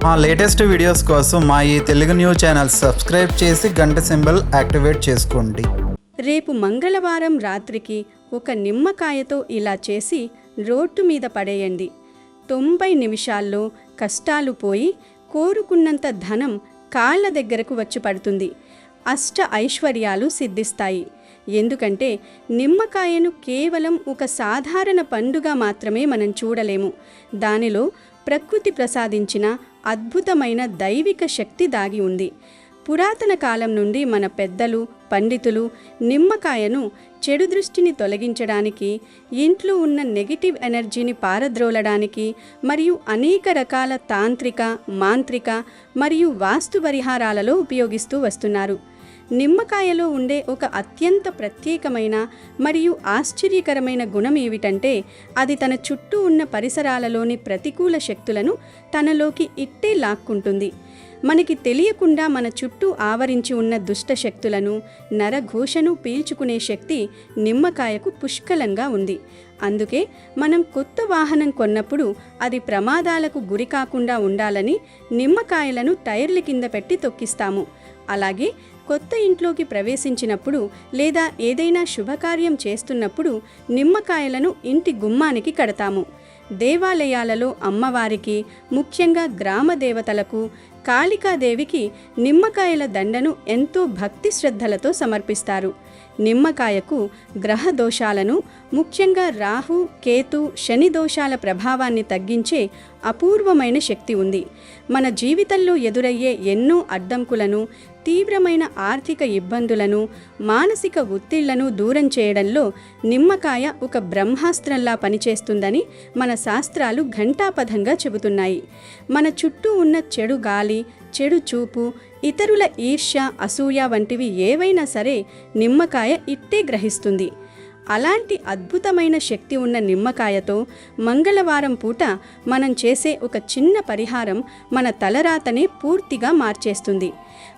మా latest videos కోసం మా ఈ తెలుగు న్యూస్ ఛానల్ సబ్స్క్రైబ్ చేసి గంట సింబల్ యాక్టివేట్ చేసుకోండి. రేపు మంగళవారం రాత్రికి ఒక నిమ్మకాయతో ఇలా చేసి రోడ్డు మీద పడేయండి. 90 నిమిషాల్లో కష్టాలు పోయి కోరుకున్నంత ధనం కాళ్ళ దగ్గరకు వచ్చి పడుతుంది. అష్ట ఐశ్వర్యాలు సిద్ధిస్తాయి. ఎందుకంటే నిమ్మకాయను కేవలం ఒక సాధారణ పండుగ మాత్రమే మనం చూడలేము. దానిలో ప్రకృతి ప్రసాదించిన అద్భుతమైన దైవిక శక్తి దాగి ఉంది. పురాతన కాలం నుండి మన పెద్దలు, పండితులు నిమ్మకాయను చెడు దృష్టిని తొలగించడానికి, ఇంట్లో ఉన్న నెగిటివ్ ఎనర్జీని పారద్రోలడానికి మరియు అనేక రకాల తాంత్రిక, మాంత్రిక మరియు వాస్తు పరిహారాలలో ఉపయోగిస్తూ వస్తున్నారు. నిమ్మకాయలో ఉండే ఒక అత్యంత ప్రత్యేకమైన మరియు ఆశ్చర్యకరమైన గుణం ఏమిటంటే అది తన చుట్టూ ఉన్న పరిసరాలలోని ప్రతికూల శక్తులను తనలోకి ఇట్టే లాక్కుంటుంది. మనకి తెలియకుండా మన చుట్టూ ఆవరించి ఉన్న దుష్ట శక్తులను, నరఘోషను పీల్చుకునే శక్తి నిమ్మకాయకు పుష్కలంగా ఉంది. అందుకే మనం కొత్త వాహనం కొన్నప్పుడు అది ప్రమాదాలకు గురి కాకుండా ఉండాలని నిమ్మకాయలను టైర్ల కింద పెట్టి తొక్కిస్తాము. అలాగే కొత్త ఇంట్లోకి ప్రవేశించినప్పుడు లేదా ఏదైనా శుభకార్యం చేస్తున్నప్పుడు నిమ్మకాయలను ఇంటి గుమ్మానికి కడతాము. దేవాలయాలలో అమ్మవారికి, ముఖ్యంగా గ్రామ దేవతలకు, కాళికాదేవికి నిమ్మకాయల దండను ఎంతో భక్తి శ్రద్ధలతో సమర్పిస్తారు. నిమ్మకాయకు గ్రహ దోషాలను, ముఖ్యంగా రాహు, కేతు, శని దోషాల ప్రభావాన్ని తగ్గించే అపూర్వమైన శక్తి ఉంది. మన జీవితంలో ఎదురయ్యే ఎన్నో అడ్డంకులను, తీవ్రమైన ఆర్థిక ఇబ్బందులను, మానసిక ఒత్తిళ్లను దూరం చేయడంలో నిమ్మకాయ ఒక బ్రహ్మాస్త్రంలా పనిచేస్తుందని మన శాస్త్రాలు ఘంటాపథంగా చెబుతున్నాయి. మన చుట్టూ ఉన్న చెడు గాలి, చెడు చూపు, ఇతరుల ఈర్ష్య, అసూయ వంటివి ఏవైనా సరే నిమ్మకాయ ఇట్టే గ్రహిస్తుంది. అలాంటి అద్భుతమైన శక్తి ఉన్న నిమ్మకాయతో మంగళవారం పూట మనం చేసే ఒక చిన్న పరిహారం మన తలరాతనే పూర్తిగా మార్చేస్తుంది.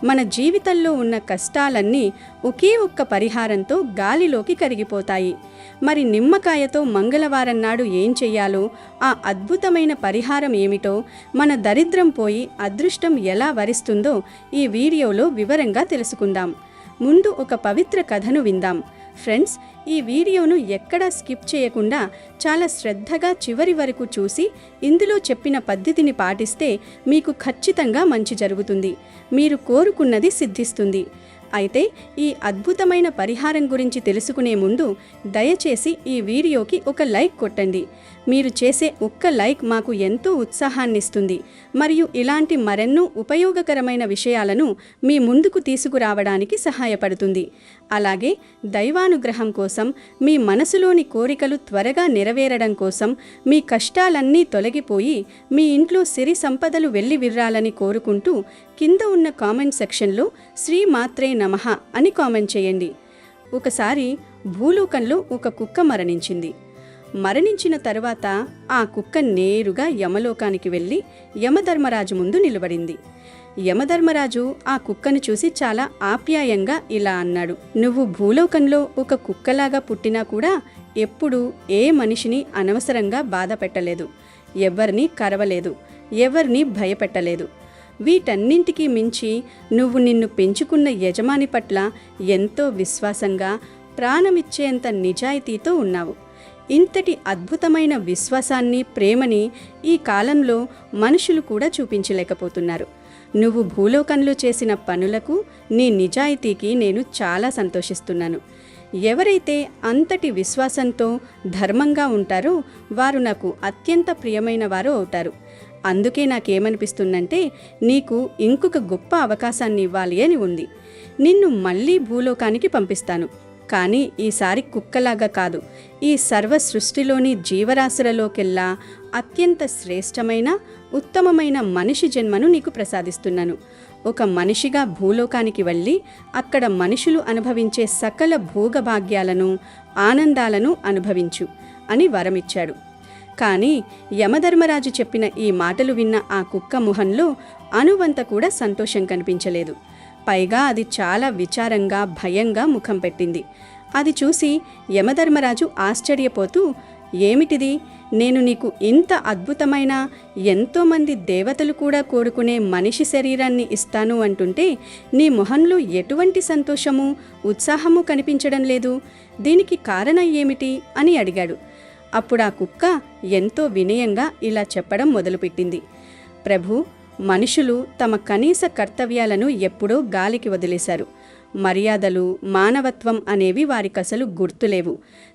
మన జీవితంలో ఉన్న కష్టాలన్నీ ఒకే ఒక్క పరిహారంతో గాలిలోకి కరిగిపోతాయి. మరి నిమ్మకాయతో మంగళవారం నాడు ఏం చెయ్యాలో, ఆ అద్భుతమైన పరిహారం ఏమిటో, మన దరిద్రం పోయి అదృష్టం ఎలా వరిస్తుందో ఈ వీడియోలో వివరంగా తెలుసుకుందాం. ముందు ఒక పవిత్ర కథను విందాం. ఫ్రెండ్స్, ఈ వీడియోను ఎక్కడా స్కిప్ చేయకుండా చాలా శ్రద్ధగా చివరి వరకు చూసి ఇందులో చెప్పిన పద్ధతిని పాటిస్తే మీకు ఖచ్చితంగా మంచి జరుగుతుంది. మీరు కోరుకున్నది సిద్ధిస్తుంది. అయితే ఈ అద్భుతమైన పరిహారం గురించి తెలుసుకునే ముందు దయచేసి ఈ వీడియోకి ఒక లైక్ కొట్టండి. మీరు చేసే ఒక్క లైక్ మాకు ఎంతో ఉత్సాహాన్నిస్తుంది మరియు ఇలాంటి మరెన్నో ఉపయోగకరమైన విషయాలను మీ ముందుకు తీసుకురావడానికి సహాయపడుతుంది. అలాగే దైవానుగ్రహం కోసం, మీ మనసులోని కోరికలు త్వరగా నెరవేరడం కోసం, మీ కష్టాలన్నీ తొలగిపోయి మీ ఇంట్లో సిరి సంపదలు వెళ్లి విర్రాలని కోరుకుంటూ కింద ఉన్న కామెంట్ సెక్షన్లో శ్రీమాత్రే నమః అని కామెంట్ చేయండి. ఒకసారి భూలోకంలో ఒక కుక్క మరణించిన తరువాత ఆ కుక్క నేరుగా యమలోకానికి వెళ్ళి యమధర్మరాజు ముందు నిలబడింది. యమధర్మరాజు ఆ కుక్కను చూసి చాలా ఆప్యాయంగా ఇలా అన్నాడు, "నువ్వు భూలోకంలో ఒక కుక్కలాగా పుట్టినా కూడా ఎప్పుడూ ఏ మనిషిని అనవసరంగా బాధ పెట్టలేదు, ఎవరిని కరవలేదు, ఎవరిని భయపెట్టలేదు. వీటన్నింటికీ మించి నువ్వు నిన్ను పెంచుకున్న యజమాని పట్ల ఎంతో విశ్వాసంగా, ప్రాణమిచ్చేంత నిజాయితీతో ఉన్నావు. ఇంతటి అద్భుతమైన విశ్వాసాన్ని, ప్రేమని ఈ కాలంలో మనుషులు కూడా చూపించలేకపోతున్నారు. నువ్వు భూలోకంలో చేసిన పనులకు, నీ నిజాయితీకి నేను చాలా సంతోషిస్తున్నాను. ఎవరైతే అంతటి విశ్వాసంతో, ధర్మంగా ఉంటారో వారు నాకు అత్యంత ప్రియమైన వారు అవుతారు. అందుకే నాకేమనిపిస్తుందంటే నీకు ఇంకొక గొప్ప అవకాశాన్ని ఇవ్వాలి అని ఉంది. నిన్ను మళ్ళీ భూలోకానికి పంపిస్తాను. కానీ ఈసారి కుక్కలాగా కాదు, ఈ సర్వ సృష్టిలోని జీవరాశులలోకెల్లా అత్యంత శ్రేష్టమైన, ఉత్తమమైన మనిషి జన్మను నీకు ప్రసాదిస్తున్నాను. ఒక మనిషిగా భూలోకానికి వెళ్ళి అక్కడ మనుషులు అనుభవించే సకల భోగభాగ్యాలను, ఆనందాలను అనుభవించు అని వరమిచ్చాడు. కానీ యమధర్మరాజు చెప్పిన ఈ మాటలు విన్న ఆ కుక్క ముఖంలో అణువంత కూడా సంతోషం కనిపించలేదు. పైగా అది చాలా విచారంగా, భయంగా ముఖం పెట్టింది. అది చూసి యమధర్మరాజు ఆశ్చర్యపోతూ, "ఏమిటిది? నేను నీకు ఇంత అద్భుతమైన ఎంతోమంది దేవతలు కూడా కోరుకునే మనిషి శరీరాన్ని ఇస్తాను అంటుంటే నీ మొహంలో ఎటువంటి సంతోషము ఉత్సాహము కనిపించడం లేదు. దీనికి కారణం ఏమిటి అని అడిగాడు. అప్పుడు ఆ కుక్క ఎంతో వినయంగా ఇలా చెప్పడం మొదలుపెట్టింది. ప్రభు, మనుషులు తమ కనీస కర్తవ్యాలను ఎప్పుడో గాలికి వదిలేశారు. మర్యాదలు, మానవత్వం అనేవి వారికసలు గుర్తులేవు.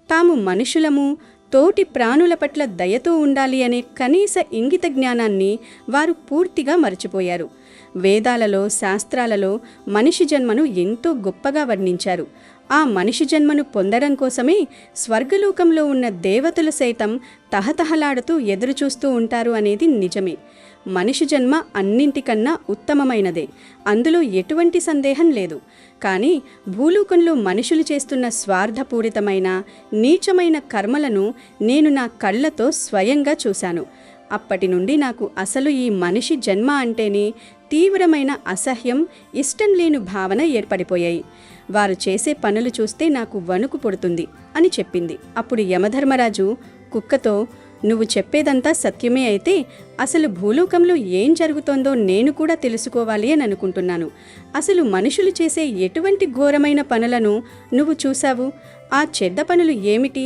తాము మనుషులము, తోటి ప్రాణుల పట్ల దయతో ఉండాలి అనే కనీస ఇంగిత జ్ఞానాన్ని వారు పూర్తిగా మరచిపోయారు. వేదాలలో, శాస్త్రాలలో మనిషి జన్మను ఎంతో గొప్పగా వర్ణించారు. ఆ మనిషి జన్మను పొందడం కోసమే స్వర్గలోకంలో ఉన్న దేవతలు సైతం తహతహలాడుతూ ఎదురుచూస్తూ ఉంటారు అనేది నిజమే. మనిషి జన్మ అన్నింటికన్నా ఉత్తమమైనదే, అందులో ఎటువంటి సందేహం లేదు. కానీ భూలోకంలో మనుషులు చేస్తున్న స్వార్థపూరితమైన, నీచమైన కర్మలను నేను నా కళ్ళతో స్వయంగా చూశాను. అప్పటి నుండి నాకు అసలు ఈ మనిషి జన్మ అంటేనే తీవ్రమైన అసహ్యం, ఇష్టం లేని భావన ఏర్పడిపోయాయి. వారు చేసే పనులు చూస్తే నాకు వణుకు పుడుతుంది అని చెప్పింది. అప్పుడు యమధర్మరాజు కుక్కతో, నువ్వు చెప్పేదంతా సత్యమే అయితే అసలు భూలోకంలో ఏం జరుగుతోందో నేను కూడా తెలుసుకోవాలి అని అనుకుంటున్నాను. అసలు మనుషులు చేసే ఎటువంటి ఘోరమైన పనులను నువ్వు చూశావు? ఆ చెడ్డ పనులు ఏమిటి?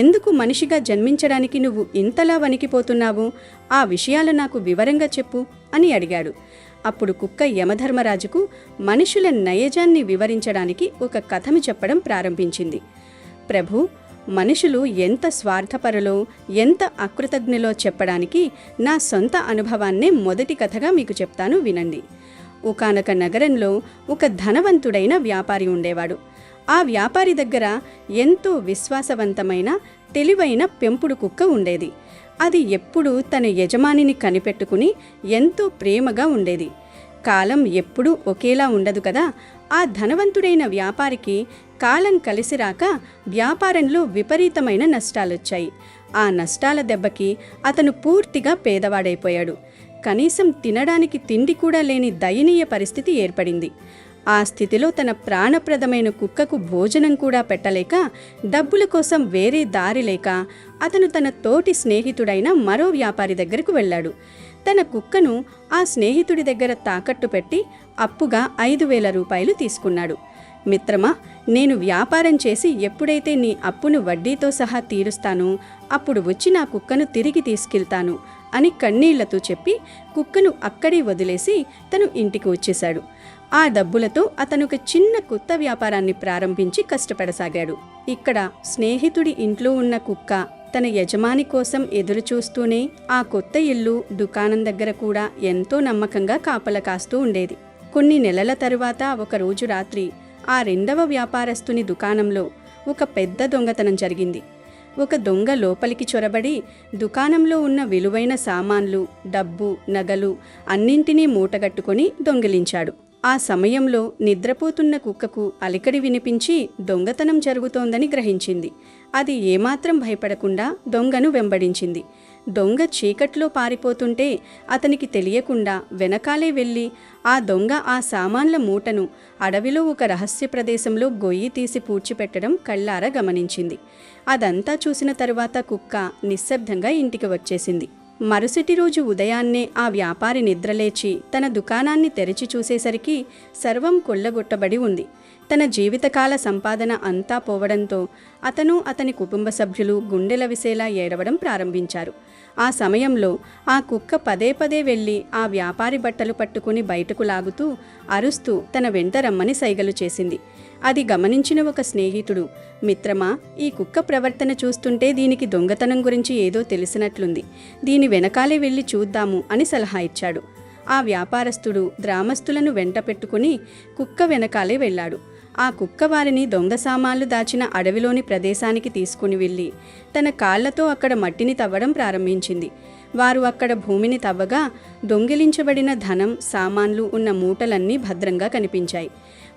ఎందుకు మనిషిగా జన్మించడానికి నువ్వు ఇంతలా వణికిపోతున్నావు? ఆ విషయాలు నాకు వివరంగా చెప్పు అని అడిగాడు. అప్పుడు కుక్క యమధర్మరాజుకు మనుషుల నైజాన్ని వివరించడానికి ఒక కథను చెప్పడం ప్రారంభించింది. ప్రభు, మనుషులు ఎంత స్వార్థపరులో, ఎంత అకృతజ్ఞులో చెప్పడానికి నా సొంత అనుభవాన్నే మొదటి కథగా మీకు చెప్తాను, వినండి. ఒకానొక నగరంలో ఒక ధనవంతుడైన వ్యాపారి ఉండేవాడు. ఆ వ్యాపారి దగ్గర ఎంతో విశ్వాసవంతమైన, తెలివైన పెంపుడు కుక్క ఉండేది. అది ఎప్పుడూ తన యజమానిని కనిపెట్టుకుని ఎంతో ప్రేమగా ఉండేది. కాలం ఎప్పుడూ ఒకేలా ఉండదు కదా. ఆ ధనవంతుడైన వ్యాపారికి కాలం కలిసి రాక వ్యాపారంలో విపరీతమైన నష్టాలొచ్చాయి. ఆ నష్టాల దెబ్బకి అతను పూర్తిగా పేదవాడైపోయాడు. కనీసం తినడానికి తిండి కూడా లేని దయనీయ పరిస్థితి ఏర్పడింది. ఆ స్థితిలో తన ప్రాణప్రదమైన కుక్కకు భోజనం కూడా పెట్టలేక, డబ్బుల కోసం వేరే దారి లేక అతను తన తోటి స్నేహితుడైన మరో వ్యాపారి దగ్గరకు వెళ్ళాడు. తన కుక్కను ఆ స్నేహితుడి దగ్గర తాకట్టు పెట్టి అప్పుగా 5,000 రూపాయలు తీసుకున్నాడు. మిత్రమా, నేను వ్యాపారం చేసి ఎప్పుడైతే నీ అప్పును వడ్డీతో సహా తీరుస్తానో అప్పుడు వచ్చి నా కుక్కను తిరిగి తీసుకెళ్తాను అని కన్నీళ్లతో చెప్పి కుక్కను అక్కడే వదిలేసి తను ఇంటికి వచ్చేశాడు. ఆ డబ్బులతో అతను ఒక చిన్న కొత్త వ్యాపారాన్ని ప్రారంభించి కష్టపడసాగాడు. ఇక్కడ స్నేహితుడి ఇంట్లో ఉన్న కుక్క తన యజమాని కోసం ఎదురుచూస్తూనే ఆ కొత్త ఇల్లు, దుకాణం దగ్గర కూడా ఎంతో నమ్మకంగా కాపల కాస్తూ ఉండేది. కొన్ని నెలల తరువాత ఒకరోజు రాత్రి ఆ రెండవ వ్యాపారస్తుని దుకాణంలో ఒక పెద్ద దొంగతనం జరిగింది. ఒక దొంగ లోపలికి చొరబడి దుకాణంలో ఉన్న విలువైన సామాన్లు, డబ్బు, నగలు అన్నింటినీ మూటగట్టుకొని దొంగిలించాడు. ఆ సమయంలో నిద్రపోతున్న కుక్కకు అలికిడి వినిపించి దొంగతనం జరుగుతోందని గ్రహించింది. అది ఏమాత్రం భయపడకుండా దొంగను వెంబడించింది. దొంగ చీకట్లో పారిపోతుంటే అతనికి తెలియకుండా వెనకాలే వెళ్ళి ఆ దొంగ ఆ సామాన్ల మూటను అడవిలో ఒక రహస్య ప్రదేశంలో గొయ్యి తీసి పూడ్చిపెట్టడం కళ్ళారా గమనించింది. అదంతా చూసిన తరువాత కుక్క నిశ్శబ్దంగా ఇంటికి వచ్చేసింది. మరుసటి రోజు ఉదయాన్నే ఆ వ్యాపారి నిద్రలేచి తన దుకాణాన్ని తెరిచి చూసేసరికి సర్వం కొల్లగొట్టబడి ఉంది. తన జీవితకాల సంపాదన అంతా పోవడంతో అతను, అతని కుటుంబ సభ్యులు గుండెల విసేలా ఏడవడం ప్రారంభించారు. ఆ సమయంలో ఆ కుక్క పదే పదే వెళ్ళి ఆ వ్యాపారి బట్టలు పట్టుకుని బయటకు లాగుతూ, అరుస్తూ తన వెంట రమ్మని సైగలు చేసింది. అది గమనించిన ఒక స్నేహితుడు, మిత్రమా, ఈ కుక్క ప్రవర్తన చూస్తుంటే దీనికి దొంగతనం గురించి ఏదో తెలిసినట్లుంది, దీని వెనకాలే వెళ్ళి చూద్దాము అని సలహా ఇచ్చాడు. ఆ వ్యాపారస్తుడు గ్రామస్తులను వెంట పెట్టుకుని కుక్క వెనకాలే వెళ్ళాడు. ఆ కుక్క వారిని దొంగ సామాన్లు దాచిన అడవిలోని ప్రదేశానికి తీసుకుని వెళ్ళి తన కాళ్లతో అక్కడ మట్టిని తవ్వడం ప్రారంభించింది. వారు అక్కడ భూమిని తవ్వగా దొంగిలించబడిన ధనం, సామాన్లు ఉన్న మూటలన్నీ భద్రంగా కనిపించాయి.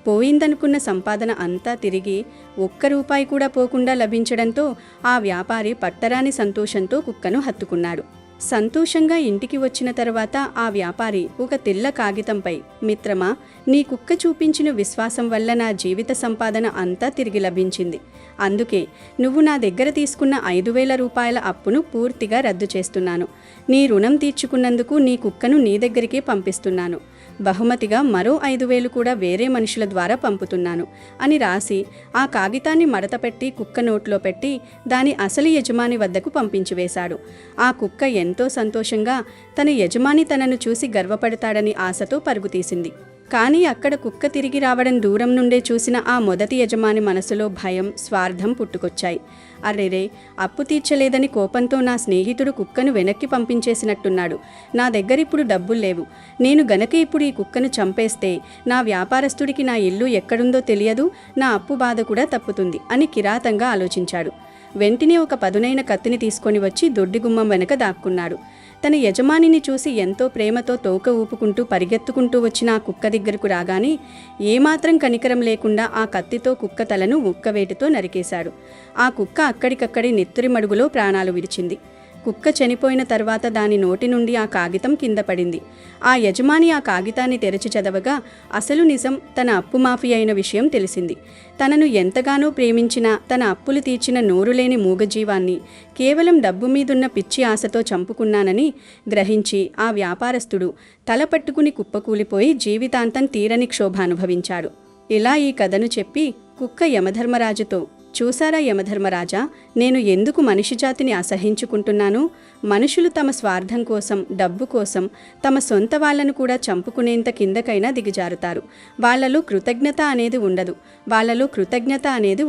పోయిందనుకున్న సంపాదన అంతా తిరిగి ₹1 కూడా పోకుండా లభించడంతో ఆ వ్యాపారి పట్టరాని సంతోషంతో కుక్కను హత్తుకున్నాడు. సంతోషంగా ఇంటికి వచ్చిన తర్వాత ఆ వ్యాపారి ఒక తెల్ల కాగితంపై, మిత్రమా, నీ కుక్క చూపించిన విశ్వాసం వల్ల నా జీవిత సంపాదన అంతా తిరిగి లభించింది. అందుకే నువ్వు నా దగ్గర తీసుకున్న 5,000 రూపాయల అప్పును పూర్తిగా రద్దు చేస్తున్నాను. నీ రుణం తీర్చుకున్నందుకు నీ కుక్కను నీ దగ్గరికే పంపిస్తున్నాను. బహుమతిగా మరో 5,000 కూడా వేరే మనుషుల ద్వారా పంపుతున్నాను అని రాసి ఆ కాగితాన్ని మడతపెట్టి కుక్క నోట్లో పెట్టి దాని అసలు యజమాని వద్దకు పంపించివేశాడు. ఆ కుక్క ఎంతో సంతోషంగా తన యజమాని తనను చూసి గర్వపడతాడని ఆశతో పరుగుతీసింది. కానీ అక్కడ కుక్క తిరిగి రావడం దూరం నుండే చూసిన ఆ మొదటి యజమాని మనసులో భయం, స్వార్థం పుట్టుకొచ్చాయి. అరెరే, అప్పు తీర్చలేదని కోపంతో నా స్నేహితుడు కుక్కను వెనక్కి పంపించేసినట్టున్నాడు. నా దగ్గరిప్పుడు డబ్బులు లేవు. నేను గనక ఇప్పుడు ఈ కుక్కను చంపేస్తే నా వ్యాపారస్తుడికి నా ఇల్లు ఎక్కడుందో తెలియదు, నా అప్పు బాధ కూడా తప్పుతుంది అని కిరాతంగా ఆలోచించాడు. వెంటనే ఒక పదునైన కత్తిని తీసుకొని వచ్చి దొడ్డిగుమ్మం వెనక దాక్కున్నాడు. తన యజమానిని చూసి ఎంతో ప్రేమతో తోక ఊపుకుంటూ పరిగెత్తుకుంటూ వచ్చిన ఆ కుక్క దగ్గరకు రాగానే ఏమాత్రం కనికరం లేకుండా ఆ కత్తితో కుక్క తలను ఉక్కవేటుతో నరికేశాడు. ఆ కుక్క అక్కడికక్కడి నెత్తురి మడుగులో ప్రాణాలు విడిచింది. కుక్క చనిపోయిన తర్వాత దాని నోటి నుండి ఆ కాగితం కింద పడింది. ఆ యజమాని ఆ కాగితాన్ని తెరచి చదవగా అసలు నిజం తన అప్పు మాఫీ అయిన విషయం తెలిసింది. తనను ఎంతగానో ప్రేమించిన, తన అప్పులు తీర్చిన నోరులేని మూగజీవాన్ని కేవలం డబ్బు మీదున్న పిచ్చి ఆశతో చంపుకున్నానని గ్రహించి ఆ వ్యాపారస్తుడు తల పట్టుకుని కుప్పకూలిపోయి జీవితాంతం తీరని క్షోభ అనుభవించాడు. ఇలా ఈ కథను చెప్పి కుక్క యమధర్మరాజుతో, చూసారా యమధర్మరాజా, నేను ఎందుకు మనిషి జాతిని అసహించుకుంటున్నాను? మనుషులు తమ స్వార్థం కోసం, డబ్బు కోసం తమ సొంత వాళ్లను కూడా చంపుకునేంత కిందకైనా దిగజారుతారు. వాళ్లలో కృతజ్ఞత అనేది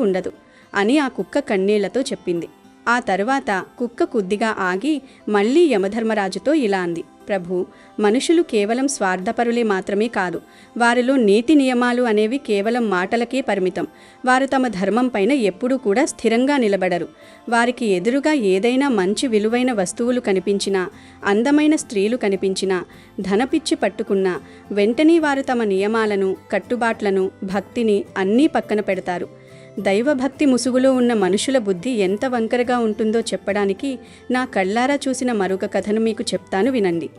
ఉండదు అని ఆ కుక్క కన్నీళ్లతో చెప్పింది. ఆ తరువాత కుక్క కొద్దిగా ఆగి మళ్లీ యమధర్మరాజుతో ఇలా అంది, ప్రభు, మనుషులు కేవలం స్వార్థపరులే మాత్రమే కాదు. వారిలో నీతి నియమాలు అనేవి కేవలం మాటలకే పరిమితం. వారు తమ ధర్మం పైన ఎప్పుడూ కూడా స్థిరంగా నిలబడరు. వారికి ఎదురుగా ఏదైనా మంచి విలువైన వస్తువులు కనిపించినా, అందమైన స్త్రీలు కనిపించినా, ధనపిచ్చి పట్టుకున్నా వెంటనే వారు తమ నియమాలను, కట్టుబాట్లను, భక్తిని అన్నీ పక్కన పెడతారు. దైవభక్తి ముసుగులో ఉన్న మనుషుల బుద్ధి ఎంత వంకరగా ఉంటుందో చెప్పడానికి నా కళ్ళారా చూసిన మరొక కథను మీకు చెప్తాను, వినండి.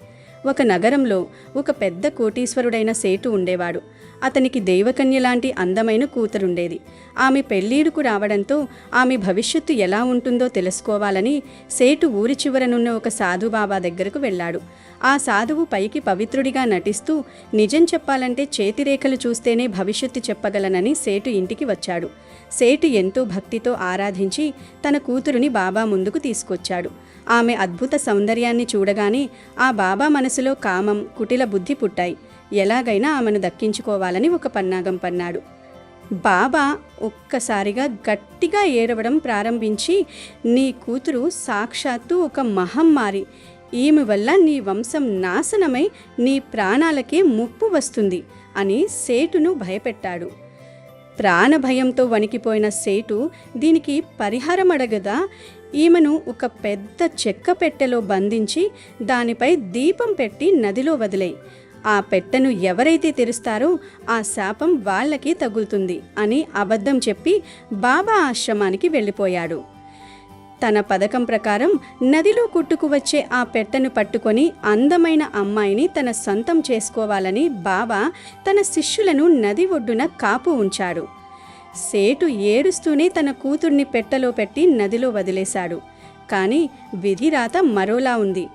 ఒక నగరంలో ఒక పెద్ద కోటీశ్వరుడైన సేటు ఉండేవాడు. అతనికి దేవకన్య లాంటి అందమైన కూతురుండేది. ఆమె పెళ్ళీడుకు రావడంతో ఆమె భవిష్యత్తు ఎలా ఉంటుందో తెలుసుకోవాలని సేటు ఊరి చివరనున్న ఒక సాధుబాబా దగ్గరకు వెళ్ళాడు. ఆ సాధువు పైకి పవిత్రుడిగా నటిస్తూ నిజం చెప్పాలంటే చేతిరేఖలు చూస్తేనే భవిష్యత్తు చెప్పగలనని సేటు ఇంటికి వచ్చాడు. సేటు ఎంతో భక్తితో ఆరాధించి తన కూతురుని బాబా ముందుకు తీసుకొచ్చాడు. ఆమె అద్భుత సౌందర్యాన్ని చూడగానే ఆ బాబా మనసులో కామం, కుటిల బుద్ధి పుట్టాయి. ఎలాగైనా ఆమెను దక్కించుకోవాలని ఒక పన్నాగం పన్నాడు. బాబా ఒక్కసారిగా గట్టిగా ఏడవడం ప్రారంభించి, నీ కూతురు సాక్షాత్తు ఒక మహమ్మారి. ఈమె వల్ల నీ వంశం నాశనమై నీ ప్రాణాలకే ముప్పు వస్తుంది అని సేటును భయపెట్టాడు. ప్రాణభయంతో వణికిపోయిన సేటు దీనికి పరిహారం అడగదా, ఈమెను ఒక పెద్ద చెక్క పెట్టెలో బంధించి దానిపై దీపం పెట్టి నదిలో వదిలేయి. ఆ పెట్టెను ఎవరైతే తెరుస్తారో ఆ శాపం వాళ్ళకి తగులుతుంది అని అబద్ధం చెప్పి బాబా ఆశ్రమానికి వెళ్ళిపోయాడు. తన పథకం ప్రకారం నదిలో కొట్టుకు వచ్చే ఆ పెట్టెను పట్టుకొని అందమైన అమ్మాయిని తన సొంతం చేసుకోవాలని బాబా తన శిష్యులను నది ఒడ్డున కాపు ఉంచాడు. సేటు ఏడుస్తూనే తన కూతుర్ని పెట్టెలో పెట్టి నదిలో వదిలేశాడు. కానీ విధిరాత మరోలా ఉంది.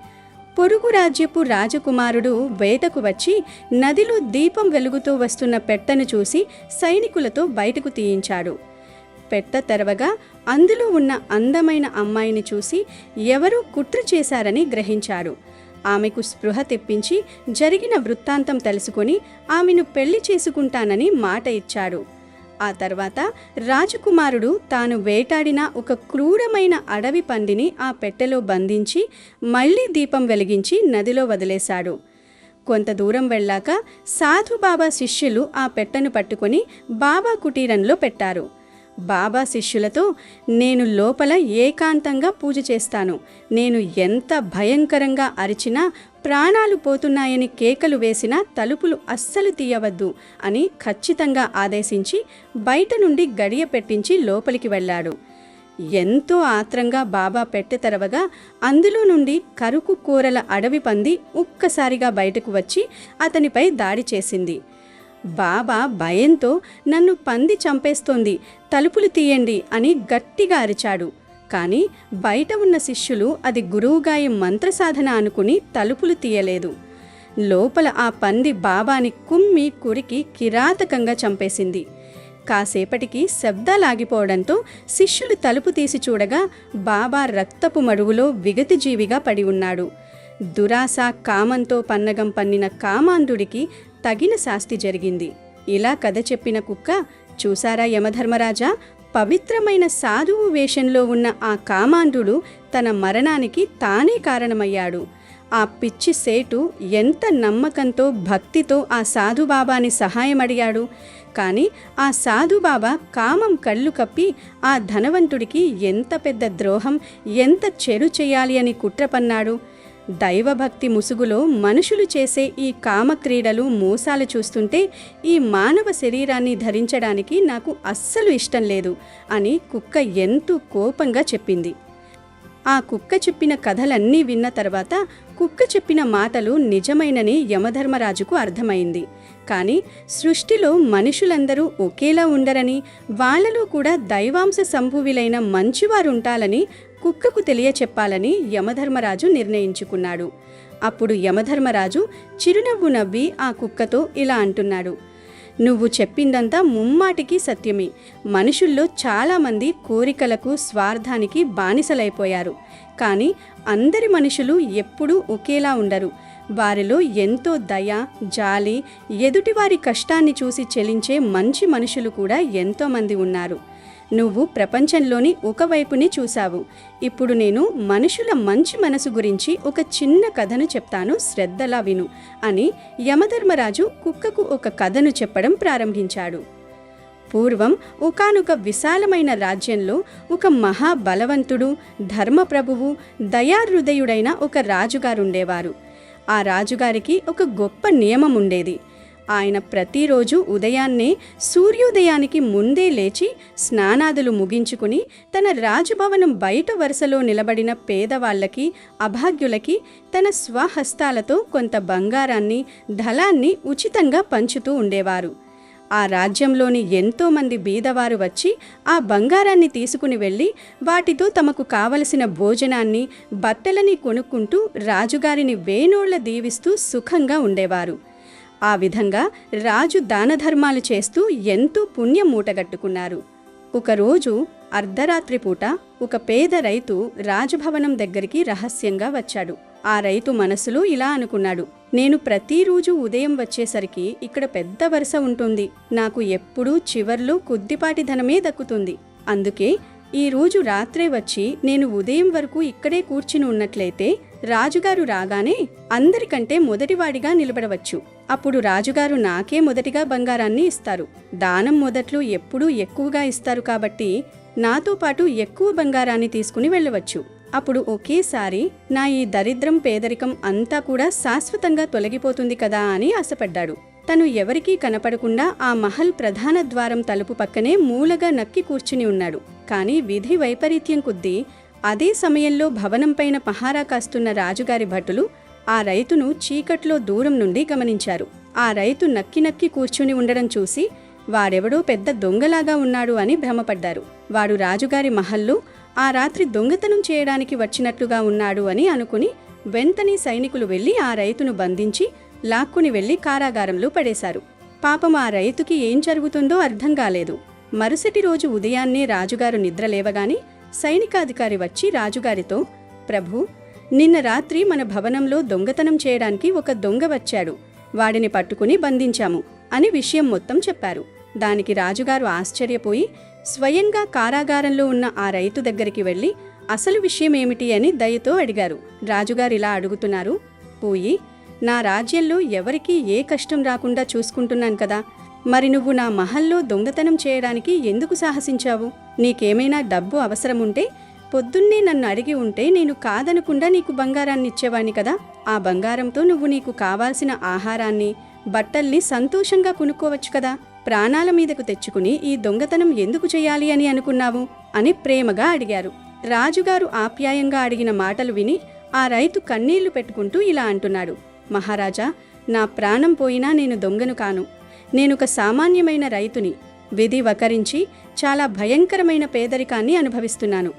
పొరుగు రాజ్యపు రాజకుమారుడు వేటకు వచ్చి నదిలో దీపం వెలుగుతూ వస్తున్న పెట్టెను చూసి సైనికులతో బయటకు తీయించాడు. పెట్టె తెరవగా అందులో ఉన్న అందమైన అమ్మాయిని చూసి ఎవరో కుట్ర చేశారని గ్రహించాడు. ఆమెకు స్పృహ తెప్పించి జరిగిన వృత్తాంతం తెలుసుకొని ఆమెను పెళ్లి చేసుకుంటానని మాట ఇచ్చాడు. ఆ తర్వాత రాజకుమారుడు తాను వేటాడిన ఒక క్రూరమైన అడవి పందిని ఆ పెట్టెలో బంధించి మళ్లీ దీపం వెలిగించి నదిలో వదిలేశాడు. కొంత దూరం వెళ్ళాక సాధుబాబా శిష్యులు ఆ పెట్టెను పట్టుకొని బాబా కుటీరంలో పెట్టారు. బాబా శిష్యులతో, నేను లోపల ఏకాంతంగా పూజ చేస్తాను. నేను ఎంత భయంకరంగా అరిచినా, ప్రాణాలు పోతున్నాయని కేకలు వేసినా తలుపులు అస్సలు తీయవద్దు అని ఖచ్చితంగా ఆదేశించి బయట నుండి గడియ పెట్టించి లోపలికి వెళ్ళాడు. ఎంతో ఆత్రంగా బాబా పెట్టె తెరవగా అందులో నుండి కరుకు కూరల అడవి పంది ఒక్కసారిగా బయటకు వచ్చి అతనిపై దాడి చేసింది. బాబా భయంతో నన్ను పంది చంపేస్తోంది, తలుపులు తీయండి అని గట్టిగా అరిచాడు. కానీ బయట ఉన్న శిష్యులు అది గురువుగారి మంత్రసాధన అనుకుని తలుపులు తీయలేదు. లోపల ఆ పంది బాబాని కుమ్మి కురికి కిరాతకంగా చంపేసింది. కాసేపటికి శబ్దాలాగిపోవడంతో శిష్యులు తలుపు తీసి చూడగా బాబా రక్తపు మడుగులో విగతిజీవిగా పడి ఉన్నాడు. దురాశ కామంతో పన్నగం పన్నిన కామాంధుడికి తగిన శాస్తి జరిగింది. ఇలా కథ చెప్పిన కుక్క, చూసారా యమధర్మరాజా, పవిత్రమైన సాధువు వేషంలో ఉన్న ఆ కామాంధుడు తన మరణానికి తానే కారణమయ్యాడు. ఆ పిచ్చి సేటు ఎంత నమ్మకంతో భక్తితో ఆ సాధుబాబాని సహాయం అడిగాడు. కానీ ఆ సాధుబాబా కామం కళ్ళు కప్పి ఆ ధనవంతుడికి ఎంత పెద్ద ద్రోహం, ఎంత చెడు చేయాలి అని కుట్ర పన్నాడు. దైవభక్తి ముసుగులో మనుషులు చేసే ఈ కామక్రీడలు మోసాలు చూస్తుంటే ఈ మానవ శరీరాన్ని ధరించడానికి నాకు అస్సలు ఇష్టం లేదు అని కుక్క ఎంతో కోపంగా చెప్పింది. ఆ కుక్క చెప్పిన కథలన్నీ విన్న తర్వాత కుక్క చెప్పిన మాటలు నిజమైనని యమధర్మరాజుకు అర్థమైంది. కానీ సృష్టిలో మనుషులందరూ ఒకేలా ఉండరని, వాళ్లలో కూడా దైవాంశ సంభువులైన మంచివారుంటాలని కుక్కకు తెలియచెప్పాలని యమధర్మరాజు నిర్ణయించుకున్నాడు. అప్పుడు యమధర్మరాజు చిరునవ్వు నవ్వి ఆ కుక్కతో ఇలా అంటున్నాడు, నువ్వు చెప్పిందంతా ముమ్మాటికి సత్యమే. మనుషుల్లో చాలామంది కోరికలకు, స్వార్థానికి బానిసలైపోయారు. కానీ అందరి మనుషులు ఎప్పుడూ ఒకేలా ఉండరు. వారిలో ఎంతో దయ, జాలి, ఎదుటివారి కష్టాన్ని చూసి చెలించే మంచి మనుషులు కూడా ఎంతోమంది ఉన్నారు. నువ్వు ప్రపంచంలోని ఒకవైపుని చూశావు. ఇప్పుడు నేను మనుషుల మంచి మనసు గురించి ఒక చిన్న కథను చెప్తాను, శ్రద్ధలా విను అని యమధర్మరాజు కుక్కకు ఒక కథను చెప్పడం ప్రారంభించాడు. పూర్వం ఒకానొక విశాలమైన రాజ్యంలో ఒక మహాబలవంతుడు, ధర్మప్రభువు, దయాహృదయుడైన ఒక రాజుగారుండేవారు. ఆ రాజుగారికి ఒక గొప్ప నియమం ఉండేది. ఆయన ప్రతిరోజు ఉదయాన్నే సూర్యోదయానికి ముందే లేచి స్నానాదులు ముగించుకుని తన రాజభవనం బయట వరుసలో నిలబడిన పేదవాళ్లకి, అభాగ్యులకి తన స్వహస్తాలతో కొంత బంగారాన్ని, ధనాన్ని ఉచితంగా పంచుతూ ఉండేవారు. ఆ రాజ్యంలోని ఎంతోమంది బీదవారు వచ్చి ఆ బంగారాన్ని తీసుకుని వెళ్ళి వాటితో తమకు కావలసిన భోజనాన్ని, బట్టలని కొనుక్కుంటూ రాజుగారిని వేనోళ్ల దీవిస్తూ సుఖంగా ఉండేవారు. ఆ విధంగా రాజు దానధర్మాలు చేస్తూ ఎంతో పుణ్యం మూటగట్టుకున్నారు. ఒకరోజు అర్ధరాత్రి పూట ఒక పేద రైతు రాజభవనం దగ్గరికి రహస్యంగా వచ్చాడు. ఆ రైతు మనసులో ఇలా అనుకున్నాడు, నేను ప్రతిరోజు ఉదయం వచ్చేసరికి ఇక్కడ పెద్ద వరుస ఉంటుంది. నాకు ఎప్పుడూ చివర్లో కొద్దిపాటి ధనమే దక్కుతుంది. అందుకే ఈ రోజు రాత్రే వచ్చి నేను ఉదయం వరకు ఇక్కడే కూర్చుని ఉన్నట్లయితే రాజుగారు రాగానే అందరికంటే మొదటివాడిగా నిలబడవచ్చు. అప్పుడు రాజుగారు నాకే మొదటిగా బంగారాన్ని ఇస్తారు. దానం మొదట్లో ఎప్పుడూ ఎక్కువగా ఇస్తారు కాబట్టి నాతో పాటు ఎక్కువ బంగారాన్ని తీసుకుని వెళ్ళవచ్చు. అప్పుడు ఒకేసారి నా ఈ దరిద్రం, పేదరికం అంతా కూడా శాశ్వతంగా తొలగిపోతుంది కదా అని ఆశపడ్డాడు. తను ఎవరికీ కనపడకుండా ఆ మహల్ ప్రధాన ద్వారం తలుపు పక్కనే మూలగా నక్కి కూర్చుని ఉన్నాడు. కానీ విధి వైపరీత్యం కొద్దీ అదే సమయంలో భవనంపైన పహారా కాస్తున్న రాజుగారి భటులు ఆ రైతును చీకట్లో దూరం నుండి గమనించారు. ఆ రైతు నక్కి నక్కి కూర్చుని ఉండడం చూసి వాడెవడో పెద్ద దొంగలాగా ఉన్నాడు అని భ్రమపడ్డారు. వాడు రాజుగారి మహల్లో ఆ రాత్రి దొంగతనం చేయడానికి వచ్చినట్లుగా ఉన్నాడు అని అనుకుని వెంటనే సైనికులు వెళ్లి ఆ రైతును బంధించి లాక్కుని వెళ్లి కారాగారంలో పడేశారు. పాపం ఆ రైతుకి ఏం జరుగుతుందో అర్థం కాలేదు. మరుసటి రోజు ఉదయాన్నే రాజుగారు నిద్రలేవగానే సైనికాధికారి వచ్చి రాజుగారితో, ప్రభు, నిన్న రాత్రి మన భవనంలో దొంగతనం చేయడానికి ఒక దొంగ వచ్చాడు. వాడిని పట్టుకుని బంధించాము అని విషయం మొత్తం చెప్పారు. దానికి రాజుగారు ఆశ్చర్యపోయి స్వయంగా కారాగారంలో ఉన్న ఆ రైతు దగ్గరికి వెళ్లి అసలు విషయం ఏమిటి అని దయతో అడిగారు. రాజుగారు ఇలా అడుగుతున్నారు, పోయి నా రాజ్యంలో ఎవరికీ ఏ కష్టం రాకుండా చూసుకుంటున్నాను కదా, మరి నువ్వు నా మహల్లో దొంగతనం చేయడానికి ఎందుకు సాహసించావు? నీకేమైనా డబ్బు అవసరముంటే పొద్దున్నే నన్ను అడిగి ఉంటే నేను కాదనకుండా నీకు బంగారాన్ని ఇచ్చేవాణ్ణి కదా. ఆ బంగారంతో నువ్వు నీకు కావాల్సిన ఆహారాన్ని, బట్టల్ని సంతోషంగా కొనుక్కోవచ్చు కదా. ప్రాణాల మీదకు తెచ్చుకుని ఈ దొంగతనం ఎందుకు చేయాలి అని అనుకున్నావు? అని ప్రేమగా అడిగారు. రాజుగారు ఆప్యాయంగా అడిగిన మాటలు విని ఆ రైతు కన్నీళ్లు పెట్టుకుంటూ ఇలా అంటున్నాడు, మహారాజా, నా ప్రాణం పోయినా నేను దొంగను కాను. నేనొక సామాన్యమైన రైతుని. విధి వకరించి చాలా భయంకరమైన పేదరికాన్ని అనుభవిస్తున్నాను.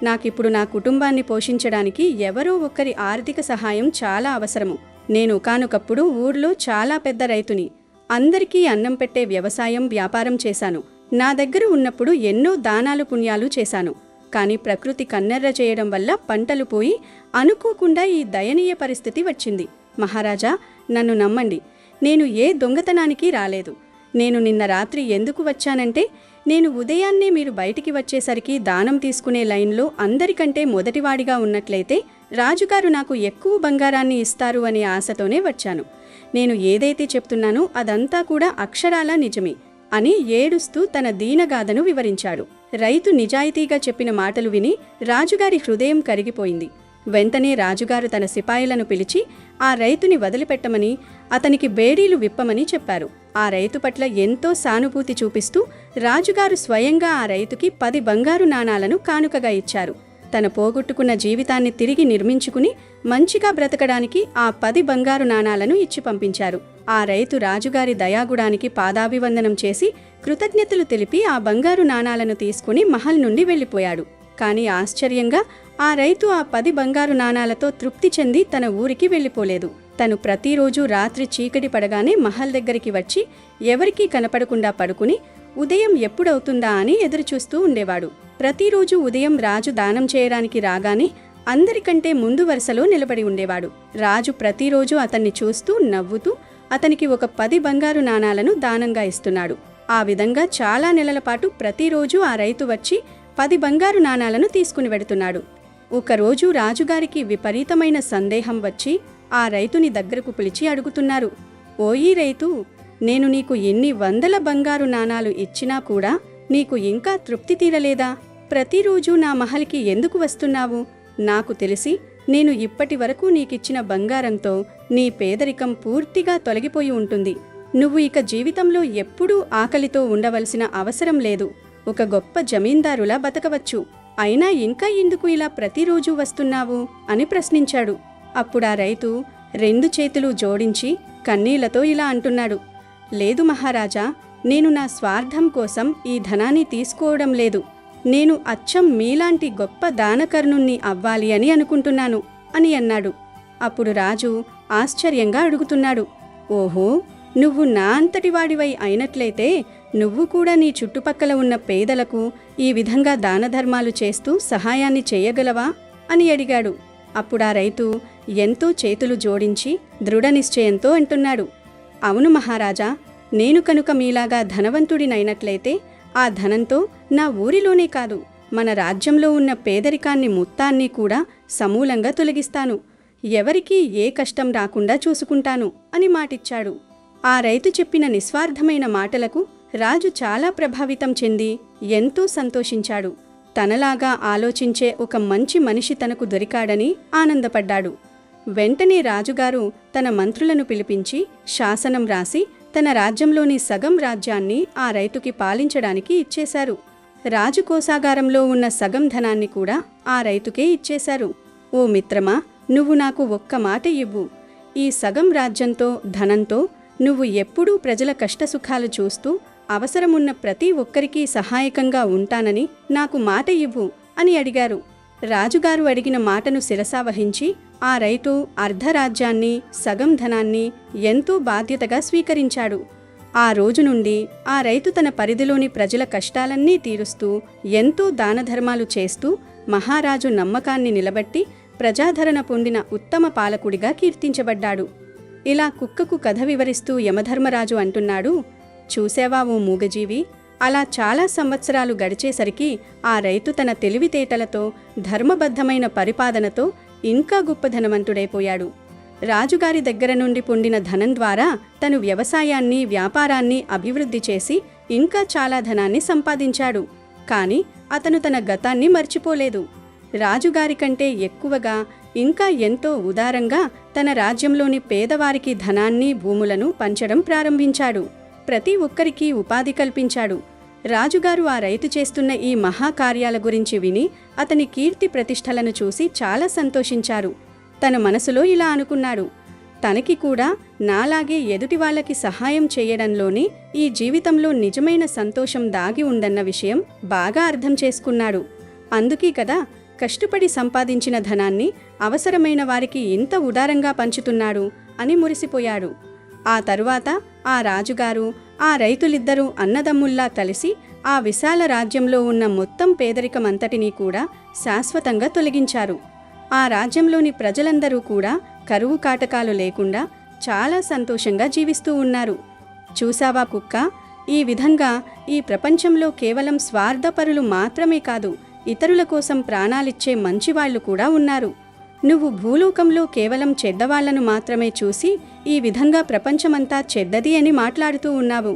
నాకిప్పుడు నా కుటుంబాన్ని పోషించడానికి ఎవరో ఒకరి ఆర్థిక సహాయం చాలా అవసరము. నేను ఒకానొకప్పుడు ఊర్లో చాలా పెద్ద రైతుని. అందరికీ అన్నం పెట్టే వ్యవసాయం, వ్యాపారం చేశాను. నా దగ్గర ఉన్నప్పుడు ఎన్నో దానాలు పుణ్యాలు చేశాను. కానీ ప్రకృతి కన్నెర్ర చేయడం వల్ల పంటలు పోయి అనుకోకుండా ఈ దయనీయ పరిస్థితి వచ్చింది. మహారాజా, నన్ను నమ్మండి, నేను ఏ దొంగతనానికి రాలేదు. నేను నిన్న రాత్రి ఎందుకు వచ్చానంటే, నేను ఉదయాన్నే మీరు బయటికి వచ్చేసరికి దానం తీసుకునే లైన్లో అందరికంటే మొదటివాడిగా ఉన్నట్లయితే రాజుగారు నాకు ఎక్కువ బంగారాన్ని ఇస్తారు అనే ఆశతోనే వచ్చాను. నేను ఏదైతే చెప్తున్నానో అదంతా కూడా అక్షరాలా నిజమే అని ఏడుస్తూ తన దీనగాథను వివరించాడు. రైతు నిజాయితీగా చెప్పిన మాటలు విని రాజుగారి హృదయం కరిగిపోయింది. వెంటనే రాజుగారు తన సిపాయిలను పిలిచి ఆ రైతుని వదిలిపెట్టమని, అతనికి బేడీలు విప్పమని చెప్పారు. ఆ రైతు పట్ల ఎంతో సానుభూతి చూపిస్తూ రాజుగారు స్వయంగా ఆ రైతుకి 10 బంగారు నాణాలను కానుకగా ఇచ్చారు. తన పోగొట్టుకున్న జీవితాన్ని తిరిగి నిర్మించుకుని మంచిగా బ్రతకడానికి ఆ 10 బంగారు నాణాలను ఇచ్చి పంపించారు. ఆ రైతు రాజుగారి దయాగుడానికి పాదాభివందనం చేసి కృతజ్ఞతలు తెలిపి ఆ బంగారు నాణాలను తీసుకుని మహల్ నుండి వెళ్ళిపోయాడు. కానీ ఆశ్చర్యంగా ఆ రైతు ఆ 10 బంగారు నాణాలతో తృప్తి చెంది తన ఊరికి వెళ్ళిపోలేదు. తను ప్రతిరోజు రాత్రి చీకటి పడగానే మహల్ దగ్గరికి వచ్చి ఎవరికీ కనపడకుండా పడుకుని ఉదయం ఎప్పుడవుతుందా అని ఎదురుచూస్తూ ఉండేవాడు. ప్రతిరోజు ఉదయం రాజు దానం చేయడానికి రాగానే అందరికంటే ముందు వరుసలో నిలబడి ఉండేవాడు. రాజు ప్రతిరోజు అతన్ని చూస్తూ నవ్వుతూ అతనికి ఒక 10 బంగారు నాణాలను దానంగా ఇస్తున్నాడు. ఆ విధంగా చాలా నెలల పాటు ప్రతిరోజు ఆ రైతు వచ్చి 10 బంగారు నాణాలను తీసుకుని వెడుతున్నాడు. ఒకరోజు రాజుగారికి విపరీతమైన సందేహం వచ్చి ఆ రైతుని దగ్గరకు పిలిచి అడుగుతున్నారు, ఓయీ రైతు, నేను నీకు ఎన్ని వందల బంగారు నాణాలు ఇచ్చినా కూడా నీకు ఇంకా తృప్తి తీరలేదా? ప్రతిరోజు నా మహల్కి ఎందుకు వస్తున్నావు? నాకు తెలిసి నేను ఇప్పటి వరకు నీకిచ్చిన బంగారంతో నీ పేదరికం పూర్తిగా తొలగిపోయి ఉంటుంది. నువ్వు ఇక జీవితంలో ఎప్పుడూ ఆకలితో ఉండవలసిన అవసరం లేదు. ఒక గొప్ప జమీందారులా బతకవచ్చు. అయినా ఇంకా ఎందుకు ఇలా ప్రతిరోజు వస్తున్నావు అని ప్రశ్నించాడు. అప్పుడా రైతు 2 చేతులు జోడించి కన్నీళ్లతో ఇలా అంటున్నాడు, లేదు మహారాజా, నేను నా స్వార్థం కోసం ఈ ధనాన్ని తీసుకోవడం లేదు. నేను అచ్చం మీలాంటి గొప్ప దానకర్ణుణ్ణి అవ్వాలి అని అనుకుంటున్నాను అని అన్నాడు. అప్పుడు రాజు ఆశ్చర్యంగా అడుగుతున్నాడు, ఓహో, నువ్వు నా అంతటి వాడివై అయినట్లయితే నువ్వు కూడా నీ చుట్టుపక్కల ఉన్న పేదలకు ఈ విధంగా దానధర్మాలు చేస్తూ సహాయాన్ని చేయగలవా అని అడిగాడు. అప్పుడా రైతు ఎంతో చేతులు జోడించి దృఢ నిశ్చయంతో అంటున్నాడు, అవును మహారాజా, నేను కనుక మీలాగా ధనవంతుడినైనట్లయితే ఆ ధనంతో నా ఊరిలోనే కాదు, మన రాజ్యంలో ఉన్న పేదరికాన్ని మొత్తాన్ని కూడా సమూలంగా తొలగిస్తాను. ఎవరికీ ఏ కష్టం రాకుండా చూసుకుంటాను అని మాటిచ్చాడు. ఆ రైతు చెప్పిన నిస్వార్థమైన మాటలకు రాజు చాలా ప్రభావితం చెంది ఎంతో సంతోషించాడు. తనలాగా ఆలోచించే ఒక మంచి మనిషి తనకు దొరికాడని ఆనందపడ్డాడు. వెంటనే రాజుగారు తన మంత్రులను పిలిపించి శాసనం రాసి తన రాజ్యంలోని సగం రాజ్యాన్ని ఆ రైతుకి పాలించడానికి ఇచ్చేశారు. రాజు కోశాగారంలో ఉన్న సగం ధనాన్ని కూడా ఆ రైతుకే ఇచ్చేశారు. ఓ మిత్రమా, నువ్వు నాకు ఒక్క మాట ఇవ్వు. ఈ సగం రాజ్యంతో, ధనంతో నువ్వు ఎప్పుడూ ప్రజల కష్టసుఖాలు చూస్తూ అవసరమున్న ప్రతి ఒక్కరికీ సహాయకంగా ఉంటానని నాకు మాట ఇవ్వు అని అడిగారు. రాజుగారు అడిగిన మాటను శిరసావహించి ఆ రైతు అర్ధరాజ్యాన్ని, సగం ధనాన్ని ఎంతో బాధ్యతగా స్వీకరించాడు. ఆ రోజు నుండి ఆ రైతు తన పరిధిలోని ప్రజల కష్టాలన్నీ తీరుస్తూ ఎంతో దానధర్మాలు చేస్తూ మహారాజు నమ్మకాన్ని నిలబెట్టి ప్రజాదరణ పొందిన ఉత్తమ పాలకుడిగా కీర్తించబడ్డాడు. ఇలా కుక్కకు కథ వివరిస్తూ యమధర్మరాజు అంటున్నాడు, చూసావా ఓ మూగజీవి, అలా చాలా సంవత్సరాలు గడిచేసరికి ఆ రైతు తన తెలివితేటలతో, ధర్మబద్ధమైన పరిపాలనతో ఇంకా గొప్ప ధనవంతుడైపోయాడు. రాజుగారి దగ్గర నుండి పొందిన ధనం ద్వారా తను వ్యవసాయాన్ని, వ్యాపారాన్ని అభివృద్ధి చేసి ఇంకా చాలా ధనాన్ని సంపాదించాడు. కానీ అతను తన గతాన్ని మర్చిపోలేదు. రాజుగారి కంటే ఎక్కువగా, ఇంకా ఎంతో ఉదారంగా తన రాజ్యంలోని పేదవారికి ధనాన్ని, భూములను పంచడం ప్రారంభించాడు. ప్రతి ఒక్కరికి ఉపాధి కల్పించాడు. రాజుగారు ఆ రైతు చేస్తున్న ఈ మహాకార్యాల గురించి విని అతని కీర్తి ప్రతిష్టలను చూసి చాలా సంతోషించారు. తన మనసులో ఇలా అనుకున్నాడు, తనకి కూడా నాలాగే ఎదుటి వాళ్ళకి సహాయం చేయడంలోనే ఈ జీవితంలో నిజమైన సంతోషం దాగి ఉందన్న విషయం బాగా అర్థం చేసుకున్నాడు. అందుకే కదా కష్టపడి సంపాదించిన ధనాన్ని అవసరమైన వారికి ఇంత ఉదారంగా పంచుతున్నాడు అని మురిసిపోయాడు. ఆ తరువాత ఆ రాజుగారు ఆ రైతులిద్దరూ అన్నదమ్ముల్లా కలిసి ఆ విశాల రాజ్యంలో ఉన్న మొత్తం పేదరికమంతటినీ కూడా శాశ్వతంగా తొలగించారు. ఆ రాజ్యంలోని ప్రజలందరూ కూడా కరువు కాటకాలు లేకుండా చాలా సంతోషంగా జీవిస్తూ ఉన్నారు. చూసావా కుక్క, ఈ విధంగా ఈ ప్రపంచంలో కేవలం స్వార్థపరులు మాత్రమే కాదు, ఇతరుల కోసం ప్రాణాలిచ్చే మంచివాళ్లు కూడా ఉన్నారు. నువ్వు భూలోకంలో కేవలం చెడ్డవాళ్లను మాత్రమే చూసి ఈ విధంగా ప్రపంచమంతా చెడ్డది అని మాట్లాడుతూ ఉన్నావు.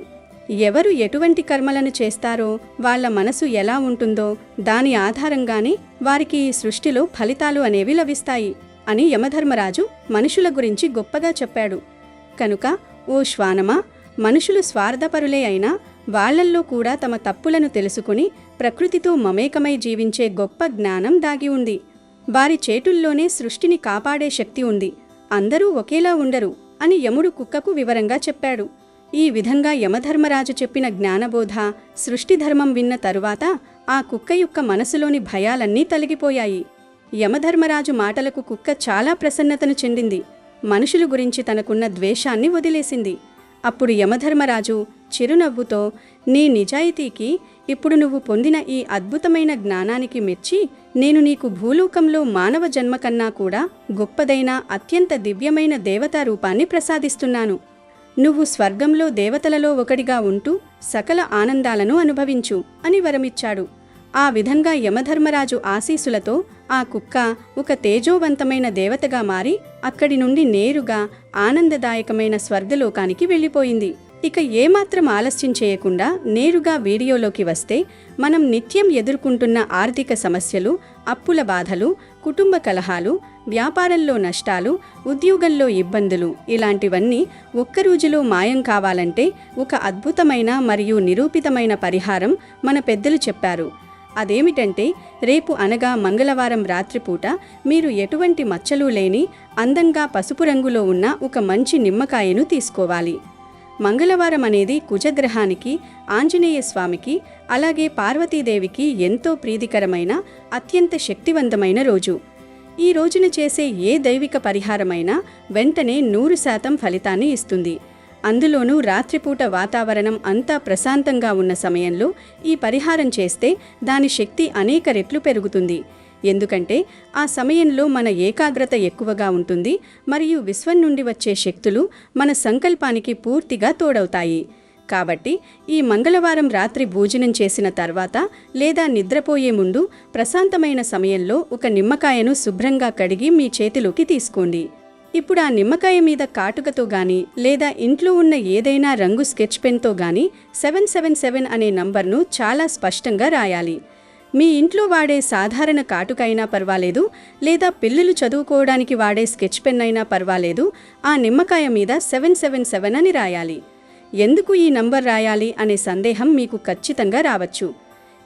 ఎవరు ఎటువంటి కర్మలను చేస్తారో వాళ్ల మనసు ఎలా ఉంటుందో దాని ఆధారంగానే వారికి ఈ సృష్టిలో ఫలితాలు అనేవి లభిస్తాయి అని యమధర్మరాజు మనుషుల గురించి గొప్పగా చెప్పాడు. కనుక ఓ శ్వానమా, మనుషులు స్వార్థపరులే అయినా వాళ్లల్లో కూడా తమ తప్పులను తెలుసుకుని ప్రకృతితో మమేకమై జీవించే గొప్ప జ్ఞానం దాగి ఉంది. వారి చేతుల్లోనే సృష్టిని కాపాడే శక్తి ఉంది. అందరూ ఒకేలా ఉండరు అని యముడు కుక్కకు వివరంగా చెప్పాడు. ఈ విధంగా యమధర్మరాజు చెప్పిన జ్ఞానబోధ, సృష్టి ధర్మం విన్న తరువాత ఆ కుక్క యొక్క మనసులోని భయాలన్నీ తొలగిపోయాయి. యమధర్మరాజు మాటలకు కుక్క చాలా ప్రసన్నతను చెందింది. మనుషుల గురించి తనకున్న ద్వేషాన్ని వదిలేసింది. అప్పుడు యమధర్మరాజు చిరునవ్వుతో, నీ నిజాయితీకి, ఇప్పుడు నువ్వు పొందిన ఈ అద్భుతమైన జ్ఞానానికి మెచ్చి నేను నీకు భూలోకంలో మానవ జన్మ కన్నా కూడా గొప్పదైన అత్యంత దివ్యమైన దేవతా రూపాన్ని ప్రసాదిస్తున్నాను. నువ్వు స్వర్గంలో దేవతలలో ఒకటిగా ఉంటూ సకల ఆనందాలను అనుభవించు అని వరమిచ్చాడు. ఆ విధంగా యమధర్మరాజు ఆశీస్సులతో ఆ కుక్క ఒక తేజోవంతమైన దేవతగా మారి అక్కడి నుండి నేరుగా ఆనందదాయకమైన స్వర్గలోకానికి వెళ్ళిపోయింది. ఇక ఏమాత్రం ఆలస్యం చేయకుండా నేరుగా వీడియోలోకి వస్తే, మనం నిత్యం ఎదుర్కొంటున్న ఆర్థిక సమస్యలు, అప్పుల బాధలు, కుటుంబ కలహాలు, వ్యాపారంలో నష్టాలు, ఉద్యోగంలో ఇబ్బందులు, ఇలాంటివన్నీ ఒక్క రోజులో మాయం కావాలంటే ఒక అద్భుతమైన మరియు నిరూపితమైన పరిహారం మన పెద్దలు చెప్పారు. అదేమిటంటే, రేపు అనగా మంగళవారం రాత్రిపూట మీరు ఎటువంటి మచ్చలు లేని అందంగా పసుపు రంగులో ఉన్న ఒక మంచి నిమ్మకాయను తీసుకోవాలి. మంగళవారం అనేది కుజగ్రహానికి, ఆంజనేయ స్వామికి, అలాగే పార్వతీదేవికి ఎంతో ప్రీతికరమైన అత్యంత శక్తివంతమైన రోజు. ఈ రోజున చేసే ఏ దైవిక పరిహారమైనా వెంటనే 100% ఫలితాన్ని ఇస్తుంది. అందులోనూ రాత్రిపూట వాతావరణం అంతా ప్రశాంతంగా ఉన్న సమయంలో ఈ పరిహారం చేస్తే దాని శక్తి అనేక రెట్లు పెరుగుతుంది. ఎందుకంటే ఆ సమయంలో మన ఏకాగ్రత ఎక్కువగా ఉంటుంది మరియు విశ్వం నుండి వచ్చే శక్తులు మన సంకల్పానికి పూర్తిగా తోడవుతాయి. కాబట్టి ఈ మంగళవారం రాత్రి భోజనం చేసిన తర్వాత లేదా నిద్రపోయే ముందు ప్రశాంతమైన సమయంలో ఒక నిమ్మకాయను శుభ్రంగా కడిగి మీ చేతిలోకి తీసుకోండి. ఇప్పుడు ఆ నిమ్మకాయ మీద కాటుకతో గాని లేదా ఇంట్లో ఉన్న ఏదైనా రంగు స్కెచ్ పెన్తో గాని 777 అనే నంబర్ను చాలా స్పష్టంగా రాయాలి. మీ ఇంట్లో వాడే సాధారణ కాటుక అయినా పర్వాలేదు, లేదా పిల్లలు చదువుకోవడానికి వాడే స్కెచ్ పెన్ అయినా పర్వాలేదు, ఆ నిమ్మకాయ మీద 777 అని రాయాలి. ఎందుకు ఈ నంబర్ రాయాలి అనే సందేహం మీకు ఖచ్చితంగా రావచ్చు.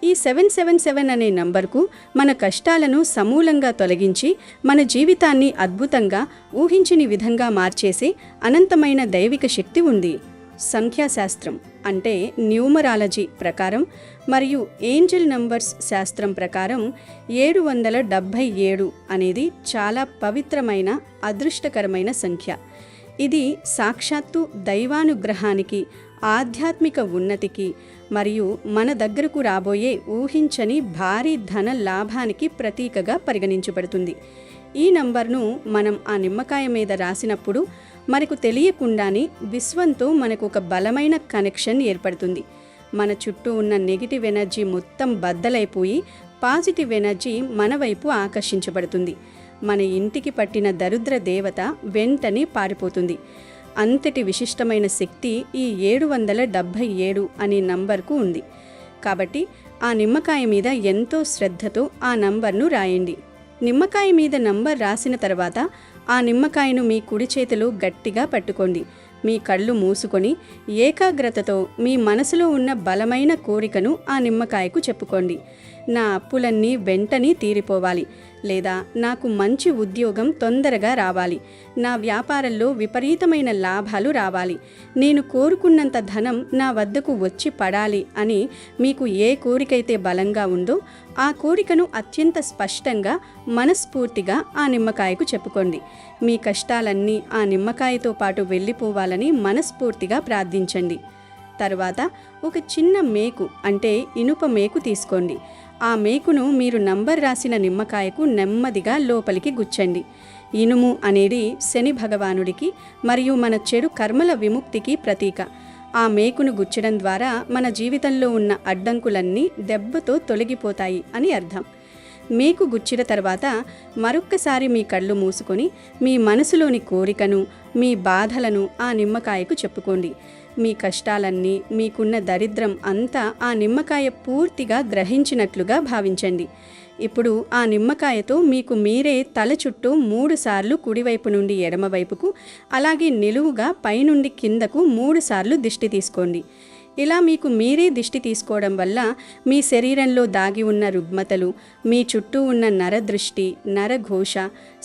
ఈ 777 అనే నంబర్కు మన కష్టాలను సమూలంగా తొలగించి మన జీవితాన్ని అద్భుతంగా ఊహించని విధంగా మార్చేసే అనంతమైన దైవిక శక్తి ఉంది. సంఖ్యాశాస్త్రం అంటే న్యూమరాలజీ ప్రకారం మరియు ఏంజల్ నంబర్స్ శాస్త్రం ప్రకారం 777 అనేది చాలా పవిత్రమైన అదృష్టకరమైన సంఖ్య. ఇది సాక్షాత్తు దైవానుగ్రహానికి, ఆధ్యాత్మిక ఉన్నతికి మరియు మన దగ్గరకు రాబోయే ఊహించని భారీ ధన లాభానికి ప్రతీకగా పరిగణించబడుతుంది. ఈ నంబర్ను మనం ఆ నిమ్మకాయ మీద రాసినప్పుడు మనకు తెలియకుండానే విశ్వంతో మనకు ఒక బలమైన కనెక్షన్ ఏర్పడుతుంది. మన చుట్టూ ఉన్న నెగిటివ్ ఎనర్జీ మొత్తం బద్దలైపోయి పాజిటివ్ ఎనర్జీ మన వైపు ఆకర్షించబడుతుంది. మన ఇంటికి పట్టిన దరిద్ర దేవత వెంటనే పారిపోతుంది. అంతటి విశిష్టమైన శక్తి ఈ 777 అనే నంబర్కు ఉంది. కాబట్టి ఆ నిమ్మకాయ మీద ఎంతో శ్రద్ధతో ఆ నంబర్ను రాయండి. నిమ్మకాయ మీద నంబర్ రాసిన తర్వాత ఆ నిమ్మకాయను మీ కుడి చేతిలో గట్టిగా పట్టుకోండి. మీ కళ్ళు మూసుకొని ఏకాగ్రతతో మీ మనసులో ఉన్న బలమైన కోరికను ఆ నిమ్మకాయకు చెప్పుకోండి. నా అప్పులన్నీ వెంటనే తీరిపోవాలి, లేదా నాకు మంచి ఉద్యోగం తొందరగా రావాలి, నా వ్యాపారంలో విపరీతమైన లాభాలు రావాలి, నేను కోరుకున్నంత ధనం నా వద్దకు వచ్చి పడాలి అని మీకు ఏ కోరికైతే బలంగా ఉందో ఆ కోరికను అత్యంత స్పష్టంగా మనస్ఫూర్తిగా ఆ నిమ్మకాయకు చెప్పుకోండి. మీ కష్టాలన్నీ ఆ నిమ్మకాయతో పాటు వెళ్ళిపోవాలని మనస్ఫూర్తిగా ప్రార్థించండి. తర్వాత ఒక చిన్న మేకు అంటే ఇనుప మేకు తీసుకోండి. ఆ మేకును మీరు నంబర్ రాసిన నిమ్మకాయకు నెమ్మదిగా లోపలికి గుచ్చండి. ఇనుము అనేది శని భగవానుడికి మరియు మన చెడు కర్మల విముక్తికి ప్రతీక. ఆ మేకును గుచ్చడం ద్వారా మన జీవితంలో ఉన్న అడ్డంకులన్నీ దెబ్బతో తొలగిపోతాయి అని అర్థం. మేకు గుచ్చిన తర్వాత మరొక్కసారి మీ కళ్ళు మూసుకొని మీ మనసులోని కోరికను, మీ బాధలను ఆ నిమ్మకాయకు చెప్పుకోండి. మీ కష్టాలన్నీ, మీకున్న దరిద్రం అంతా ఆ నిమ్మకాయ పూర్తిగా గ్రహించినట్లుగా భావించండి. ఇప్పుడు ఆ నిమ్మకాయతో మీకు మీరే తల చుట్టూ 3 సార్లు కుడివైపు నుండి ఎడమవైపుకు, అలాగే నిలువుగా పైనుండి కిందకు 3 సార్లు దిష్టి తీసుకోండి. ఇలా మీకు మీరే దిష్టి తీసుకోవడం వల్ల మీ శరీరంలో దాగి ఉన్న రుగ్మతలు, మీ చుట్టూ ఉన్న నరదృష్టి, నరఘోష,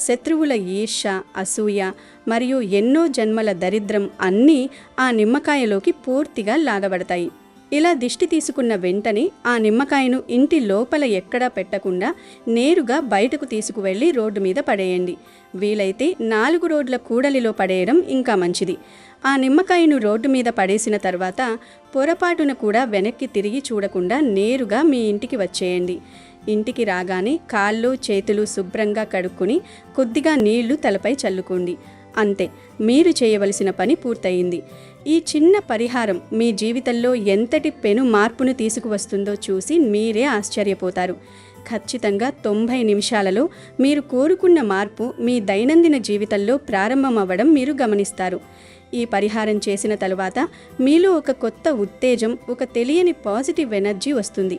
శత్రువుల ఈర్ష్య, అసూయ మరియు ఎన్నో జన్మల దరిద్రం అన్నీ ఆ నిమ్మకాయలోకి పూర్తిగా లాగబడతాయి. ఇలా దిష్టి తీసుకున్న వెంటనే ఆ నిమ్మకాయను ఇంటి లోపల ఎక్కడా పెట్టకుండా నేరుగా బయటకు తీసుకువెళ్ళి రోడ్డు మీద పడేయండి. వీలైతే 4 రోడ్ల కూడలిలో పడేయడం ఇంకా మంచిది. ఆ నిమ్మకాయను రోడ్డు మీద పడేసిన తర్వాత పొరపాటున కూడా వెనక్కి తిరిగి చూడకుండా నేరుగా మీ ఇంటికి వచ్చేయండి. ఇంటికి రాగానే కాళ్ళు చేతులు శుభ్రంగా కడుక్కొని కొద్దిగా నీళ్లు తలపై చల్లుకోండి. అంతే, మీరు చేయవలసిన పని పూర్తయింది. ఈ చిన్న పరిహారం మీ జీవితంలో ఎంతటి పెను మార్పును తీసుకువస్తుందో చూసి మీరే ఆశ్చర్యపోతారు. ఖచ్చితంగా 90 నిమిషాలలో మీరు కోరుకున్న మార్పు మీ దైనందిన జీవితంలో ప్రారంభమవ్వడం మీరు గమనిస్తారు. ఈ పరిహారం చేసిన తరువాత మీలో ఒక కొత్త ఉత్తేజం, ఒక తెలియని పాజిటివ్ ఎనర్జీ వస్తుంది.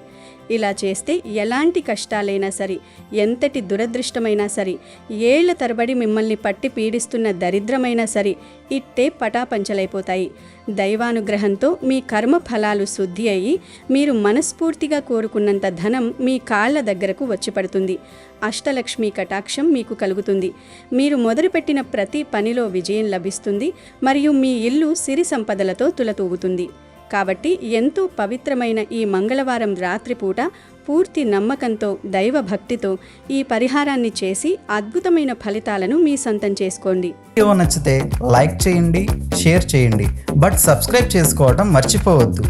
ఇలా చేస్తే ఎలాంటి కష్టాలైనా సరే, ఎంతటి దురదృష్టమైనా సరే, ఏళ్ల తరబడి మిమ్మల్ని పట్టి పీడిస్తున్న దరిద్రమైనా సరే ఇట్టే పటాపంచలైపోతాయి. దైవానుగ్రహంతో మీ కర్మ ఫలాలు శుద్ధి అయ్యి మీరు మనస్ఫూర్తిగా కోరుకున్నంత ధనం మీ కాళ్ల దగ్గరకు వచ్చి పడుతుంది. అష్టలక్ష్మి కటాక్షం మీకు కలుగుతుంది. మీరు మొదలుపెట్టిన ప్రతి పనిలో విజయం లభిస్తుంది మరియు మీ ఇల్లు సిరి సంపదలతో తులతూగుతుంది. కాబట్టి ఎంతో పవిత్రమైన ఈ మంగళవారం రాత్రిపూట పూర్తి నమ్మకంతో, దైవ భక్తితో ఈ పరిహారాన్ని చేసి అద్భుతమైన ఫలితాలను మీ సొంతం చేసుకోండి. వీడియో నచ్చితే లైక్ చేయండి, షేర్ చేయండి, బట్ సబ్స్క్రైబ్ చేసుకోవడం మర్చిపోవద్దు.